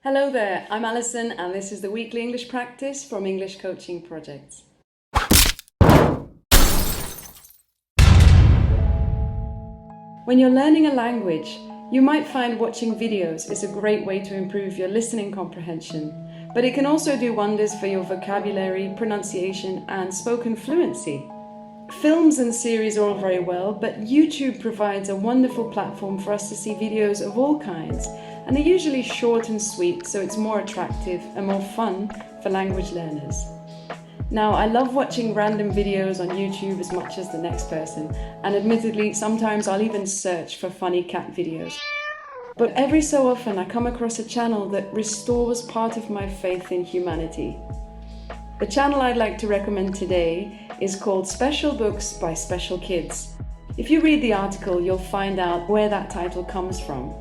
Hello there, I'm Alison and this is the weekly English practice from English Coaching Projects. When you're learning a language, you might find watching videos is a great way to improve your listening comprehension, but it can also do wonders for your vocabulary, pronunciation and spoken fluency. Films and series are all very well, but YouTube provides a wonderful platform for us to see videos of all kinds, and they're usually short and sweet, so it's more attractive and more fun for language learners. Now, I love watching random videos on YouTube as much as the next person, and admittedly, sometimes I'll even search for funny cat videos. But every so often I come across a channel that restores part of my faith in humanity. The channel I'd like to recommend today is called Special Books by Special Kids. If you read the article, you'll find out where that title comes from.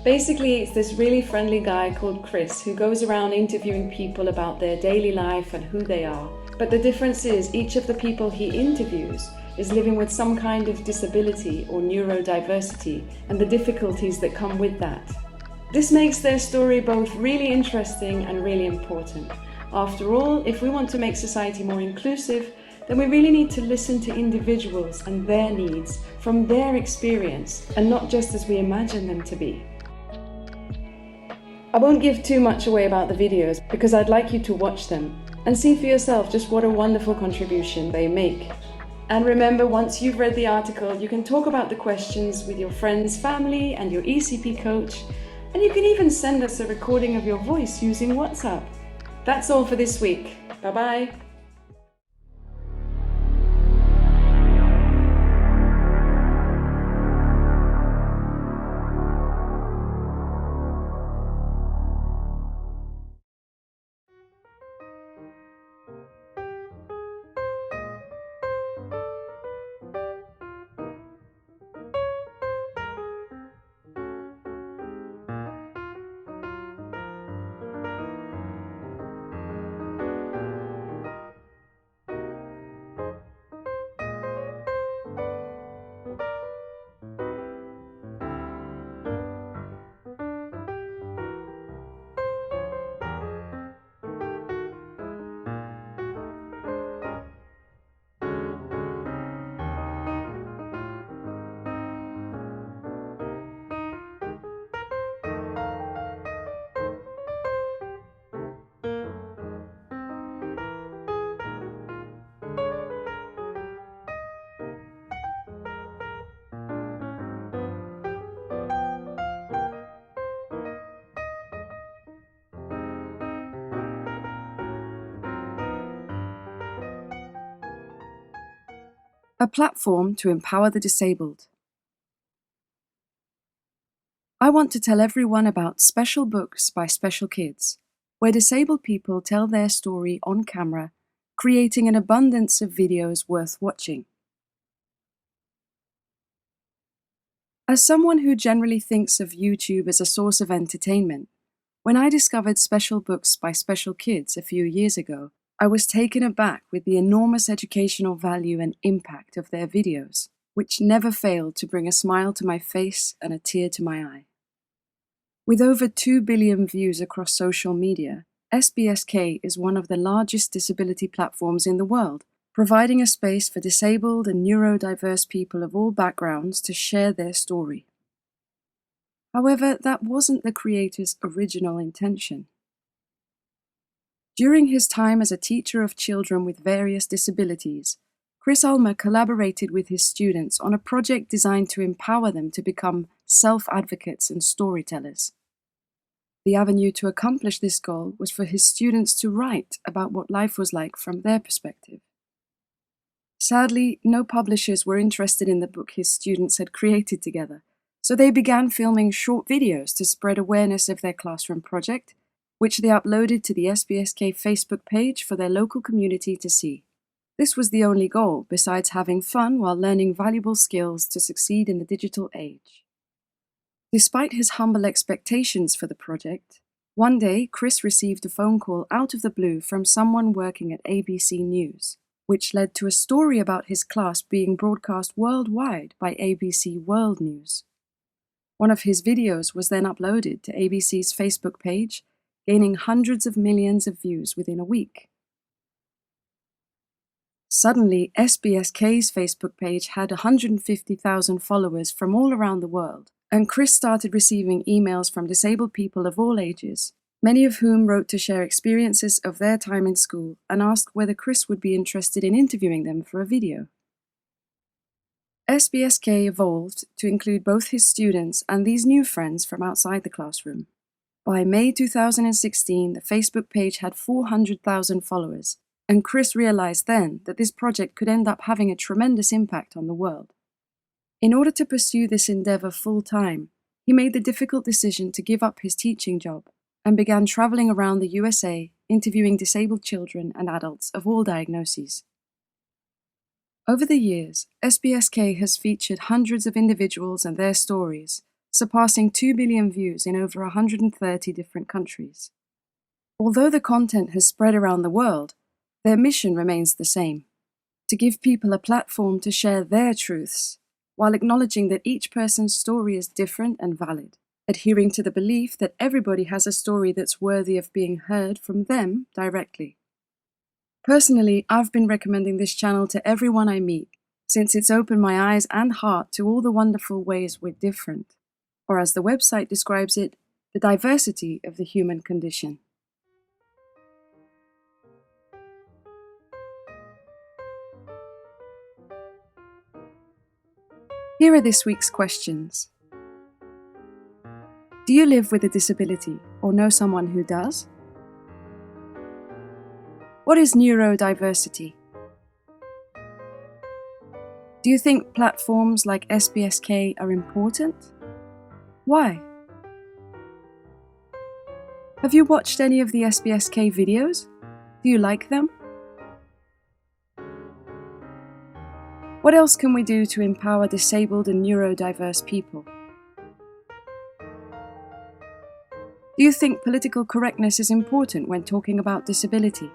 Basically, it's this really friendly guy called Chris who goes around interviewing people about their daily life and who they are. But the difference is each of the people he interviews is living with some kind of disability or neurodiversity and the difficulties that come with that. This makes their story both really interesting and really important. After all, if we want to make society more inclusive, then we really need to listen to individuals and their needs from their experience and not just as we imagine them to be. I won't give too much away about the videos because I'd like you to watch them and see for yourself just what a wonderful contribution they make. And remember, once you've read the article, you can talk about the questions with your friends, family and your ECP coach, and you can even send us a recording of your voice using WhatsApp. That's all for this week. Bye-bye. A platform to empower the disabled. I want to tell everyone about Special Books by Special Kids, where disabled people tell their story on camera, creating an abundance of videos worth watching. As someone who generally thinks of YouTube as a source of entertainment, when I discovered Special Books by Special Kids a few years ago, I was taken aback with the enormous educational value and impact of their videos, which never failed to bring a smile to my face and a tear to my eye. With over 2 billion views across social media, SBSK is one of the largest disability platforms in the world, providing a space for disabled and neurodiverse people of all backgrounds to share their story. However, that wasn't the creator's original intention. During his time as a teacher of children with various disabilities, Chris Ulmer collaborated with his students on a project designed to empower them to become self-advocates and storytellers. The avenue to accomplish this goal was for his students to write about what life was like from their perspective. Sadly, no publishers were interested in the book his students had created together, so they began filming short videos to spread awareness of their classroom project, which they uploaded to the SBSK Facebook page for their local community to see. This was the only goal, besides having fun while learning valuable skills to succeed in the digital age. Despite his humble expectations for the project, one day Chris received a phone call out of the blue from someone working at ABC News, which led to a story about his class being broadcast worldwide by ABC World News. One of his videos was then uploaded to ABC's Facebook page, gaining hundreds of millions of views within a week. Suddenly, SBSK's Facebook page had 150,000 followers from all around the world, and Chris started receiving emails from disabled people of all ages, many of whom wrote to share experiences of their time in school and asked whether Chris would be interested in interviewing them for a video. SBSK evolved to include both his students and these new friends from outside the classroom. By May 2016, the Facebook page had 400,000 followers, and Chris realized then that this project could end up having a tremendous impact on the world. In order to pursue this endeavor full-time, he made the difficult decision to give up his teaching job and began traveling around the USA, interviewing disabled children and adults of all diagnoses. Over the years, SBSK has featured hundreds of individuals and their stories, surpassing 2 billion views in over 130 different countries. Although the content has spread around the world, their mission remains the same: to give people a platform to share their truths, while acknowledging that each person's story is different and valid, adhering to the belief that everybody has a story that's worthy of being heard from them directly. Personally, I've been recommending this channel to everyone I meet, since it's opened my eyes and heart to all the wonderful ways we're different, or as the website describes it, the diversity of the human condition. Here are this week's questions. Do you live with a disability or know someone who does? What is neurodiversity? Do you think platforms like SBSK are important? Why? Have you watched any of the SBSK videos? Do you like them? What else can we do to empower disabled and neurodiverse people? Do you think political correctness is important when talking about disability?